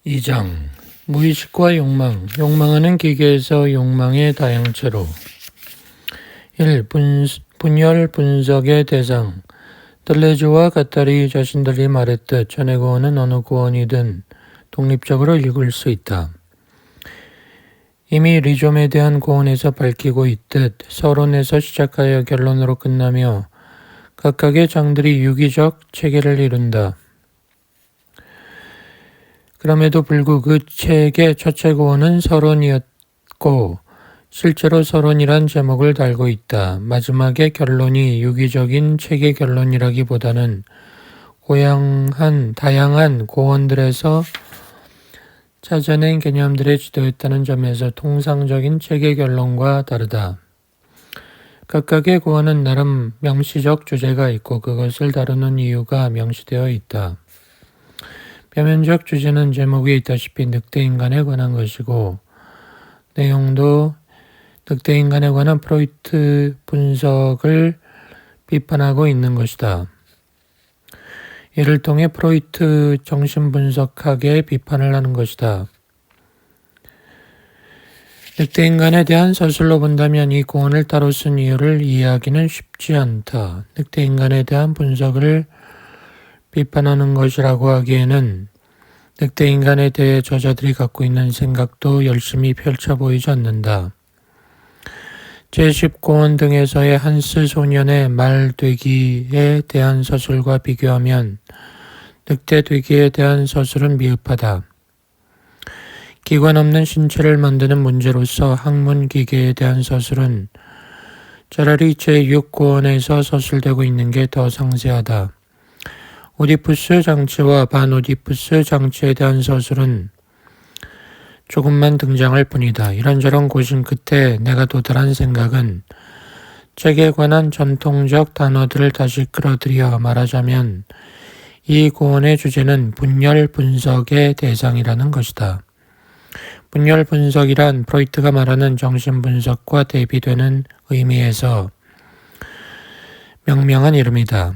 2장 무의식과 욕망, 욕망하는 기계에서 욕망의 다양체로 1. 분열 분석의 대상 들레즈와 가타리 자신들이 말했듯 전의 구원은 어느 구원이든 독립적으로 읽을 수 있다. 이미 리좀에 대한 구원에서 밝히고 있듯 서론에서 시작하여 결론으로 끝나며 각각의 장들이 유기적 체계를 이룬다. 그럼에도 불구 그 책의 첫째 구원은 서론이었고 실제로 서론이란 제목을 달고 있다. 마지막의 결론이 유기적인 책의 결론이라기보다는 다양한 고원들에서 찾아낸 개념들의 지도였다는 점에서 통상적인 책의 결론과 다르다. 각각의 구원은 나름 명시적 주제가 있고 그것을 다루는 이유가 명시되어 있다. 표면적 주제는 제목에 있다시피 늑대인간에 관한 것이고 내용도 늑대인간에 관한 프로이트 분석을 비판하고 있는 것이다. 이를 통해 프로이트 정신분석학의 비판을 하는 것이다. 늑대인간에 대한 서술로 본다면 이 구원을 따로 쓴 이유를 이해하기는 쉽지 않다. 늑대인간에 대한 분석을 비판하는 것이라고 하기에는 늑대인간에 대해 저자들이 갖고 있는 생각도 열심히 펼쳐 보이지 않는다. 제10고원 등에서의 한스 소년의 말되기에 대한 서술과 비교하면 늑대되기에 대한 서술은 미흡하다. 기관 없는 신체를 만드는 문제로서 학문기계에 대한 서술은 차라리 제6고원에서 서술되고 있는 게 더 상세하다. 오디푸스 장치와 반오디푸스 장치에 대한 서술은 조금만 등장할 뿐이다. 이런저런 고심 끝에 내가 도달한 생각은 책에 관한 전통적 단어들을 다시 끌어들여 말하자면 이 고원의 주제는 분열 분석의 대상이라는 것이다. 분열 분석이란 프로이트가 말하는 정신분석과 대비되는 의미에서 명명한 이름이다.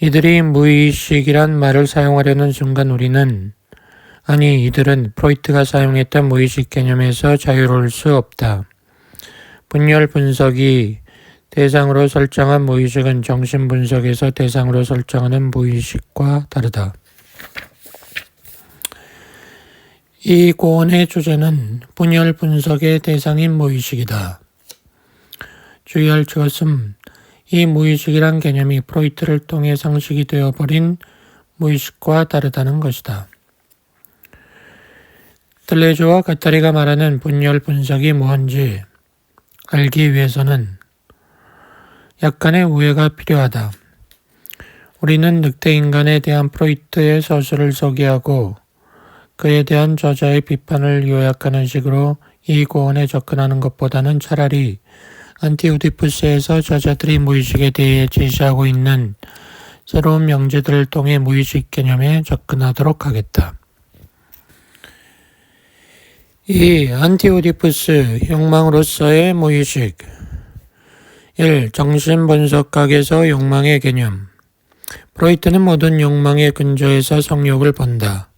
이들이 무의식이란 말을 사용하려는 순간 우리는 이들은 프로이트가 사용했던 무의식 개념에서 자유로울 수 없다. 분열 분석이 대상으로 설정한 무의식은 정신분석에서 대상으로 설정하는 무의식과 다르다. 이 고원의 주제는 분열 분석의 대상인 무의식이다. 주의할 것은 이 무의식이란 개념이 프로이트를 통해 상식이 되어버린 무의식과 다르다는 것이다. 들레즈와 가타리가 말하는 분열 분석이 뭔지 알기 위해서는 약간의 우회가 필요하다. 우리는 늑대인간에 대한 프로이트의 서술을 소개하고 그에 대한 저자의 비판을 요약하는 식으로 이 고원에 접근하는 것보다는 차라리 안티오디푸스에서 저자들이 무의식에 대해 제시하고 있는 새로운 명제들을 통해 무의식 개념에 접근하도록 하겠다. 이 안티오디푸스 욕망으로서의 무의식 1. 정신분석학에서 욕망의 개념 프로이트는 모든 욕망의 근저에서 성욕을 본다.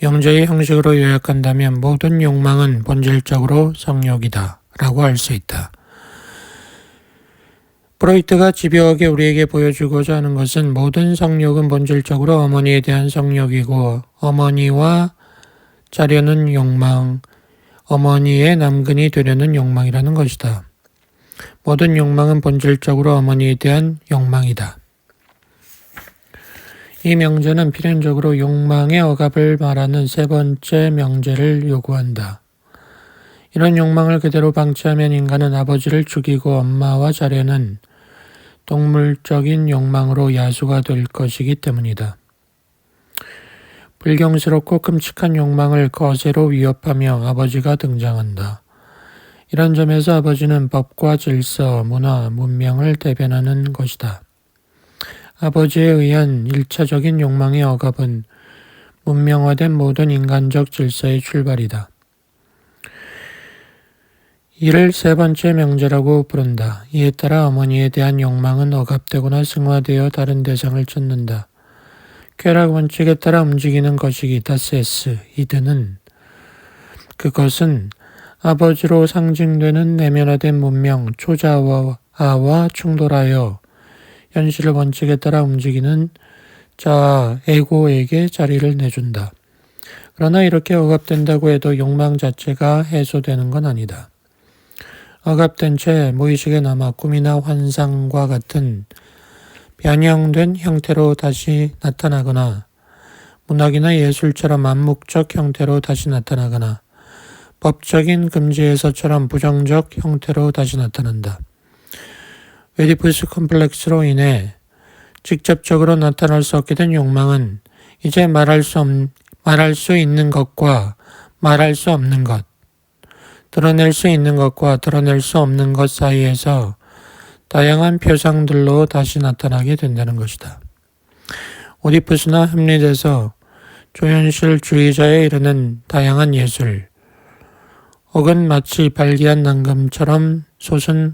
명제의 형식으로 요약한다면 모든 욕망은 본질적으로 성욕이다 라고 할 수 있다. 프로이트가 집요하게 우리에게 보여주고자 하는 것은 모든 성욕은 본질적으로 어머니에 대한 성욕이고 어머니와 자려는 욕망, 어머니의 남근이 되려는 욕망이라는 것이다. 모든 욕망은 본질적으로 어머니에 대한 욕망이다. 이 명제는 필연적으로 욕망의 억압을 말하는 세 번째 명제를 요구한다. 이런 욕망을 그대로 방치하면 인간은 아버지를 죽이고 엄마와 자려는 동물적인 욕망으로 야수가 될 것이기 때문이다. 불경스럽고 끔찍한 욕망을 거세로 위협하며 아버지가 등장한다. 이런 점에서 아버지는 법과 질서, 문화, 문명을 대변하는 것이다. 아버지에 의한 1차적인 욕망의 억압은 문명화된 모든 인간적 질서의 출발이다. 이를 세 번째 명제라고 부른다. 이에 따라 어머니에 대한 욕망은 억압되거나 승화되어 다른 대상을 찾는다. 쾌락 원칙에 따라 움직이는 것이기 다스 이드는 그것은 아버지로 상징되는 내면화된 문명 초자아와 충돌하여 현실의 원칙에 따라 움직이는 자아 에고에게 자리를 내준다. 그러나 이렇게 억압된다고 해도 욕망 자체가 해소되는 건 아니다. 억압된 채 무의식에 남아 꿈이나 환상과 같은 변형된 형태로 다시 나타나거나 문학이나 예술처럼 암묵적 형태로 다시 나타나거나 법적인 금지에서처럼 부정적 형태로 다시 나타난다. 오디푸스 컴플렉스로 인해 직접적으로 나타날 수 없게 된 욕망은 이제 말할 수 있는 것과 말할 수 없는 것, 드러낼 수 있는 것과 드러낼 수 없는 것 사이에서 다양한 표상들로 다시 나타나게 된다는 것이다. 오디푸스나 햄릿에서 조현실주의자에 이르는 다양한 예술, 혹은 마치 발기한 난금처럼 솟은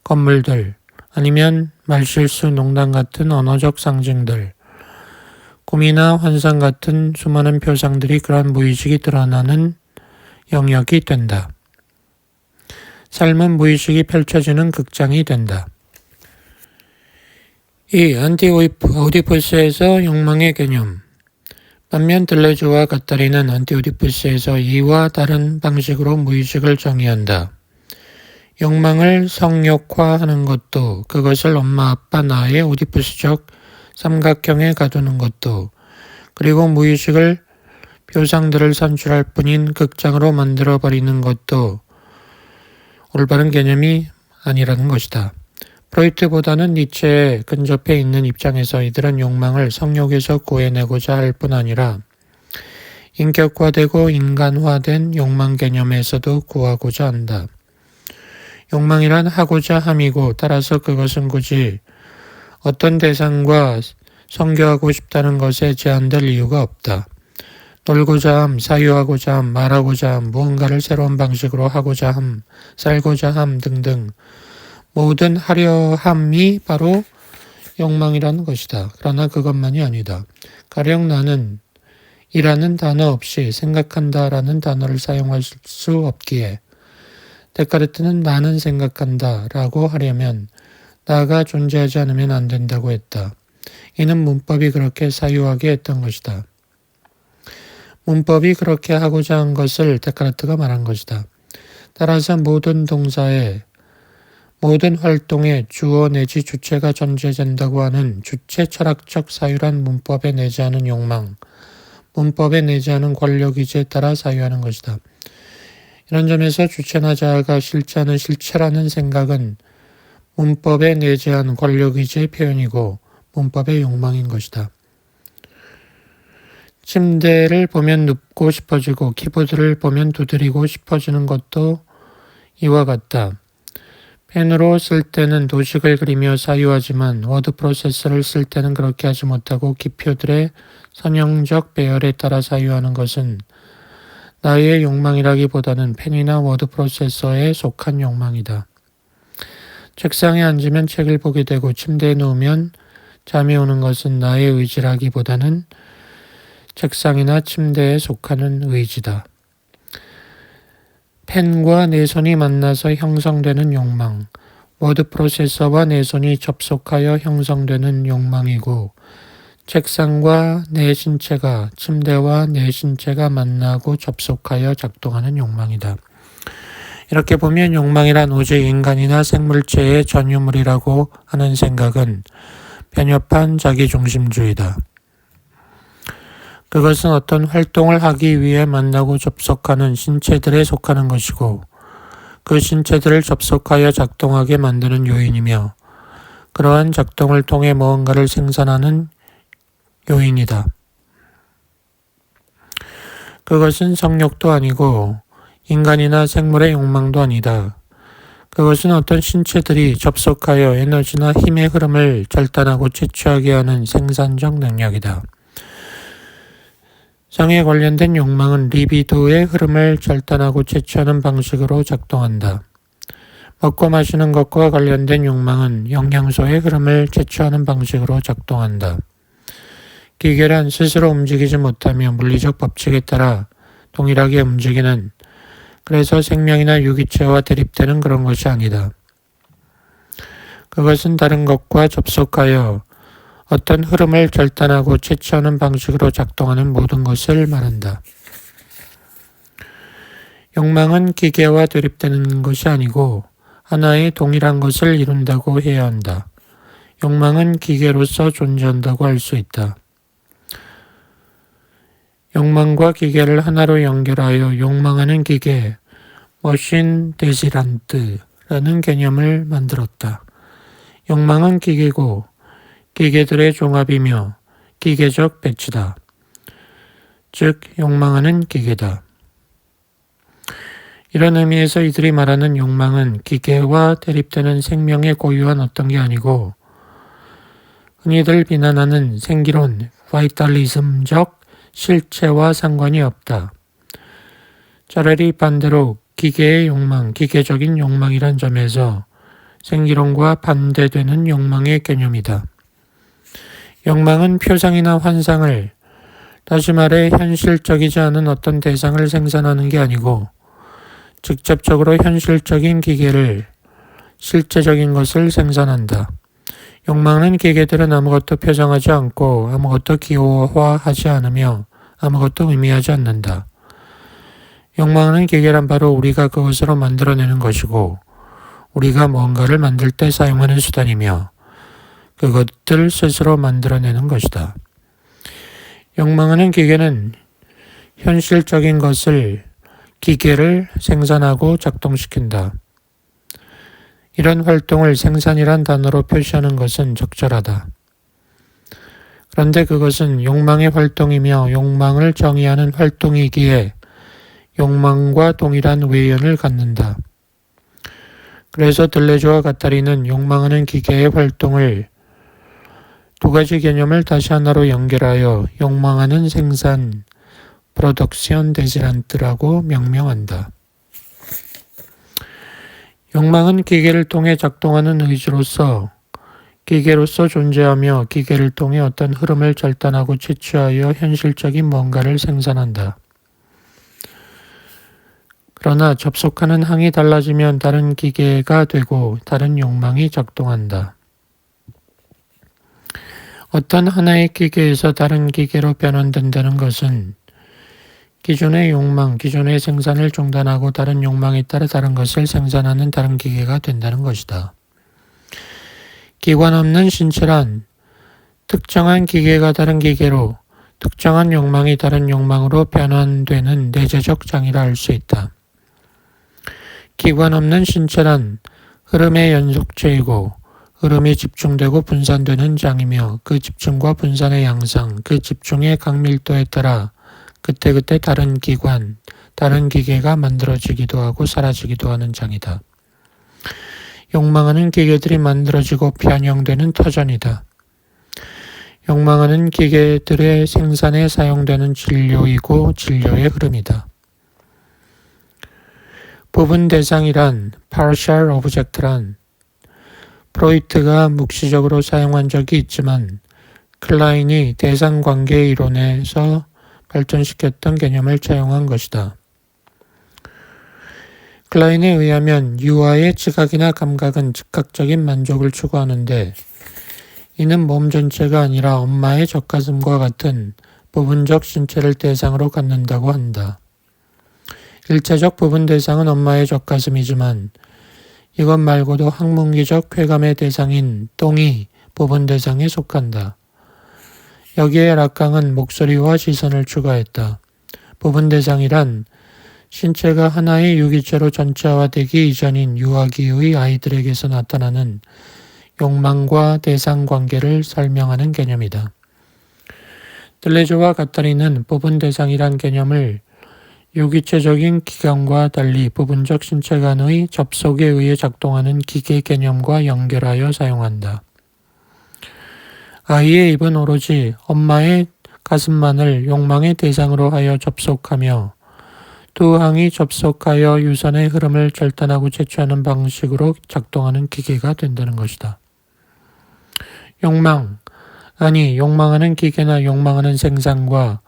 건물들, 아니면 말실수 농담 같은 언어적 상징들, 꿈이나 환상 같은 수많은 표상들이 그런 무의식이 드러나는 영역이 된다. 삶은 무의식이 펼쳐지는 극장이 된다. 이 안티오디푸스에서 욕망의 개념, 반면 들레주와 갓다리는 안티오디푸스에서 이와 다른 방식으로 무의식을 정의한다. 욕망을 성욕화하는 것도, 그것을 엄마, 아빠, 나의 오디푸스적 삼각형에 가두는 것도, 그리고 무의식을 표상들을 산출할 뿐인 극장으로 만들어버리는 것도 올바른 개념이 아니라는 것이다. 프로이트보다는 니체에 근접해 있는 입장에서 이들은 욕망을 성욕에서 구해내고자 할 뿐 아니라 인격화되고 인간화된 욕망 개념에서도 구하고자 한다. 욕망이란 하고자 함이고 따라서 그것은 굳이 어떤 대상과 성교하고 싶다는 것에 제한될 이유가 없다. 놀고자 함, 사유하고자 함, 말하고자 함, 무언가를 새로운 방식으로 하고자 함, 살고자 함 등등 모든 하려함이 바로 욕망이라는 것이다. 그러나 그것만이 아니다. 가령 나는 이라는 단어 없이 생각한다라는 단어를 사용할 수 없기에 데카르트는 나는 생각한다 라고 하려면 나가 존재하지 않으면 안 된다고 했다. 이는 문법이 그렇게 사유하게 했던 것이다. 문법이 그렇게 하고자 한 것을 데카르트가 말한 것이다. 따라서 모든 동사에 모든 활동에 주어 내지 주체가 존재된다고 하는 주체 철학적 사유란 문법에 내재하는 욕망, 문법에 내재하는 권력의지에 따라 사유하는 것이다. 이런 점에서 주체나 자아가 실체하는 실체라는 생각은 문법에 내재한 권력의지의 표현이고 문법의 욕망인 것이다. 침대를 보면 눕고 싶어지고 키보드를 보면 두드리고 싶어지는 것도 이와 같다. 펜으로 쓸 때는 도식을 그리며 사유하지만 워드 프로세서를 쓸 때는 그렇게 하지 못하고 기표들의 선형적 배열에 따라 사유하는 것은 나의 욕망이라기보다는 펜이나 워드 프로세서에 속한 욕망이다. 책상에 앉으면 책을 보게 되고 침대에 누우면 잠이 오는 것은 나의 의지라기보다는 책상이나 침대에 속하는 의지다. 펜과 내 손이 만나서 형성되는 욕망, 워드 프로세서와 내 손이 접속하여 형성되는 욕망이고 책상과 내 신체가, 침대와 내 신체가 만나고 접속하여 작동하는 욕망이다. 이렇게 보면 욕망이란 오직 인간이나 생물체의 전유물이라고 하는 생각은 편협한 자기중심주의다. 그것은 어떤 활동을 하기 위해 만나고 접속하는 신체들에 속하는 것이고 그 신체들을 접속하여 작동하게 만드는 요인이며 그러한 작동을 통해 무언가를 생산하는 요인이다. 그것은 성욕도 아니고 인간이나 생물의 욕망도 아니다. 그것은 어떤 신체들이 접속하여 에너지나 힘의 흐름을 절단하고 채취하게 하는 생산적 능력이다. 성에 관련된 욕망은 리비도의 흐름을 절단하고 채취하는 방식으로 작동한다. 먹고 마시는 것과 관련된 욕망은 영양소의 흐름을 채취하는 방식으로 작동한다. 기계란 스스로 움직이지 못하며 물리적 법칙에 따라 동일하게 움직이는, 그래서 생명이나 유기체와 대립되는 그런 것이 아니다. 그것은 다른 것과 접속하여 어떤 흐름을 절단하고 채취하는 방식으로 작동하는 모든 것을 말한다. 욕망은 기계와 대립되는 것이 아니고 하나의 동일한 것을 이룬다고 해야 한다. 욕망은 기계로서 존재한다고 할 수 있다. 욕망과 기계를 하나로 연결하여 욕망하는 기계, 머신 데지란트라는 개념을 만들었다. 욕망은 기계고 기계들의 종합이며 기계적 배치다. 즉, 욕망하는 기계다. 이런 의미에서 이들이 말하는 욕망은 기계와 대립되는 생명의 고유한 어떤 게 아니고 흔히들 비난하는 생기론, 바이탈리즘적 실체와 상관이 없다. 차라리 반대로 기계의 욕망, 기계적인 욕망이란 점에서 생기론과 반대되는 욕망의 개념이다. 욕망은 표상이나 환상을, 다시 말해 현실적이지 않은 어떤 대상을 생산하는 게 아니고 직접적으로 현실적인 기계를, 실제적인 것을 생산한다. 욕망하는 기계들은 아무것도 표상하지 않고 아무것도 기호화하지 않으며 아무것도 의미하지 않는다. 욕망하는 기계란 바로 우리가 그것으로 만들어내는 것이고 우리가 뭔가를 만들 때 사용하는 수단이며 그것들 스스로 만들어내는 것이다. 욕망하는 기계는 현실적인 것을, 기계를 생산하고 작동시킨다. 이런 활동을 생산이란 단어로 표시하는 것은 적절하다. 그런데 그것은 욕망의 활동이며 욕망을 정의하는 활동이기에 욕망과 동일한 외연을 갖는다. 그래서 들레주와 가타리는 욕망하는 기계의 활동을 두 가지 개념을 다시 하나로 연결하여 욕망하는 생산, 프로덕션 데지란트라고 명명한다. 욕망은 기계를 통해 작동하는 의지로서 기계로서 존재하며 기계를 통해 어떤 흐름을 절단하고 채취하여 현실적인 뭔가를 생산한다. 그러나 접속하는 항이 달라지면 다른 기계가 되고 다른 욕망이 작동한다. 어떤 하나의 기계에서 다른 기계로 변환된다는 것은 기존의 욕망, 기존의 생산을 중단하고 다른 욕망에 따라 다른 것을 생산하는 다른 기계가 된다는 것이다. 기관 없는 신체란 특정한 기계가 다른 기계로, 특정한 욕망이 다른 욕망으로 변환되는 내재적 장이라 할 수 있다. 기관 없는 신체란 흐름의 연속체이고 흐름이 집중되고 분산되는 장이며 그 집중과 분산의 양상, 그 집중의 강밀도에 따라 그때그때 다른 기관, 다른 기계가 만들어지기도 하고 사라지기도 하는 장이다. 욕망하는 기계들이 만들어지고 변형되는 터전이다. 욕망하는 기계들의 생산에 사용되는 진료이고 진료의 흐름이다. 부분 대상이란, partial object란 프로이트가 묵시적으로 사용한 적이 있지만 클라인이 대상관계 이론에서 발전시켰던 개념을 차용한 것이다. 클라인에 의하면 유아의 지각이나 감각은 즉각적인 만족을 추구하는데 이는 몸 전체가 아니라 엄마의 젖가슴과 같은 부분적 신체를 대상으로 갖는다고 한다. 일체적 부분 대상은 엄마의 젖가슴이지만 이것 말고도 학문기적 쾌감의 대상인 똥이 부분 대상에 속한다. 여기에 락강은 목소리와 시선을 추가했다. 부분 대상이란 신체가 하나의 유기체로 전체화되기 이전인 유아기의 아이들에게서 나타나는 욕망과 대상 관계를 설명하는 개념이다. 들레주와 가타리는 부분 대상이란 개념을 유기체적인 기관과 달리 부분적 신체 간의 접속에 의해 작동하는 기계 개념과 연결하여 사용한다. 아이의 입은 오로지 엄마의 가슴만을 욕망의 대상으로 하여 접속하며 두 항이 접속하여 유선의 흐름을 절단하고 채취하는 방식으로 작동하는 기계가 된다는 것이다. 욕망, 아니, 욕망하는 기계나 욕망하는 생산과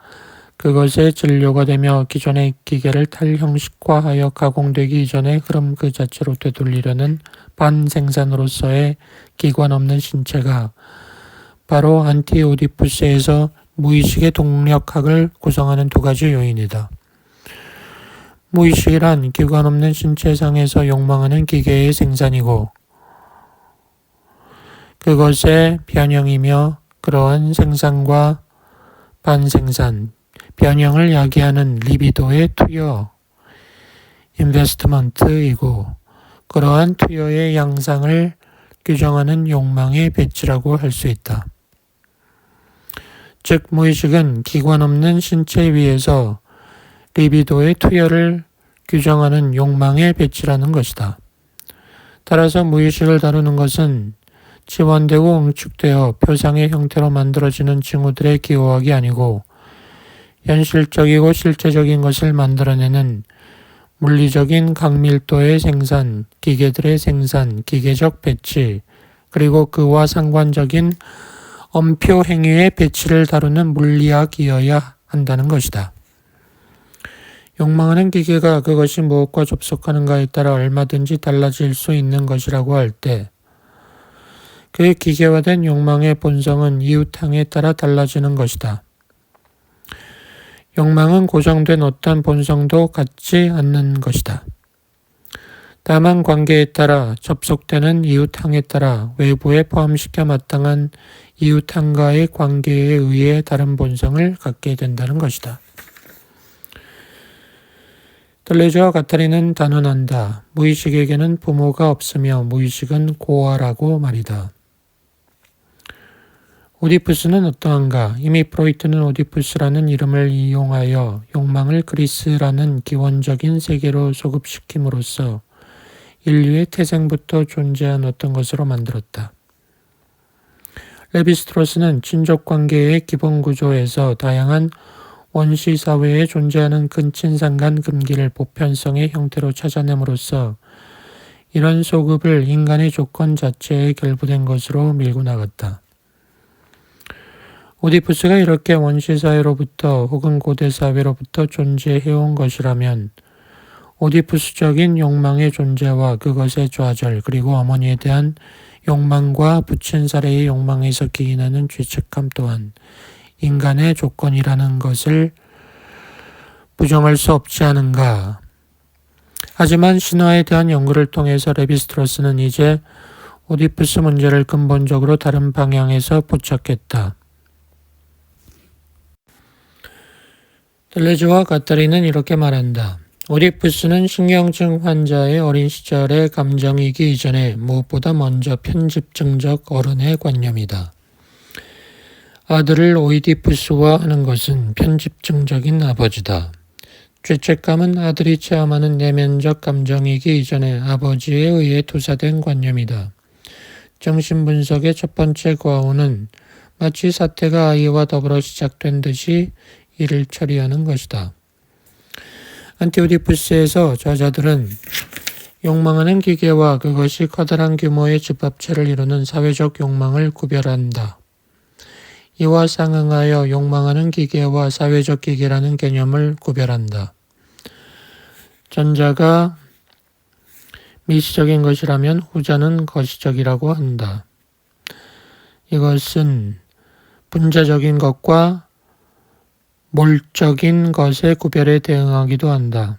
그것의 진료가 되며 기존의 기계를 탈형식화하여 가공되기 이전의 흐름 그 자체로 되돌리려는 반생산으로서의 기관 없는 신체가 바로 안티오디푸스에서 무의식의 동력학을 구성하는 두 가지 요인이다. 무의식이란 기관 없는 신체상에서 욕망하는 기계의 생산이고 그것의 변형이며 그러한 생산과 반생산, 변형을 야기하는 리비도의 투여, 인베스트먼트이고 그러한 투여의 양상을 규정하는 욕망의 배치라고 할 수 있다. 즉 무의식은 기관 없는 신체 위에서 리비도의 투여를 규정하는 욕망의 배치라는 것이다. 따라서 무의식을 다루는 것은 지원되고 응축되어 표상의 형태로 만들어지는 징후들의 기호학이 아니고 현실적이고 실제적인 것을 만들어내는 물리적인 강밀도의 생산, 기계들의 생산, 기계적 배치, 그리고 그와 상관적인 엄표 행위의 배치를 다루는 물리학이어야 한다는 것이다. 욕망하는 기계가 그것이 무엇과 접속하는가에 따라 얼마든지 달라질 수 있는 것이라고 할 때 그 기계화된 욕망의 본성은 이웃항에 따라 달라지는 것이다. 욕망은 고정된 어떤 본성도 갖지 않는 것이다. 다만 관계에 따라 접속되는 이웃항에 따라 외부에 포함시켜 마땅한 이웃항과의 관계에 의해 다른 본성을 갖게 된다는 것이다. 들레즈와 가타린은 단언한다. 무의식에게는 부모가 없으며 무의식은 고아라고 말이다. 오디푸스는 어떠한가? 이미 프로이트는 오디푸스라는 이름을 이용하여 욕망을 그리스라는 기원적인 세계로 소급시킴으로써 인류의 태생부터 존재한 어떤 것으로 만들었다. 레비스트로스는 친족관계의 기본 구조에서 다양한 원시사회에 존재하는 근친상간 금기를 보편성의 형태로 찾아냄으로써 이런 소급을 인간의 조건 자체에 결부된 것으로 밀고 나갔다. 오디푸스가 이렇게 원시사회로부터 혹은 고대사회로부터 존재해온 것이라면 오디푸스적인 욕망의 존재와 그것의 좌절 그리고 어머니에 대한 욕망과 부친 사례의 욕망에서 기인하는 죄책감 또한 인간의 조건이라는 것을 부정할 수 없지 않은가. 하지만 신화에 대한 연구를 통해서 레비스트로스는 이제 오디푸스 문제를 근본적으로 다른 방향에서 포착했다. 들레즈와 가타린은 이렇게 말한다. 오디푸스는 신경증 환자의 어린 시절의 감정이기 이전에 무엇보다 먼저 편집증적 어른의 관념이다. 아들을 오이디푸스화 하는 것은 편집증적인 아버지다. 죄책감은 아들이 체험하는 내면적 감정이기 이전에 아버지에 의해 투사된 관념이다. 정신분석의 첫 번째 과오는 마치 사태가 아이와 더불어 시작된 듯이 이를 처리하는 것이다. 안티오디푸스에서 저자들은 욕망하는 기계와 그것이 커다란 규모의 집합체를 이루는 사회적 욕망을 구별한다. 이와 상응하여 욕망하는 기계와 사회적 기계라는 개념을 구별한다. 전자가 미시적인 것이라면 후자는 거시적이라고 한다. 이것은 분자적인 것과 몰적인 것의 구별에 대응하기도 한다.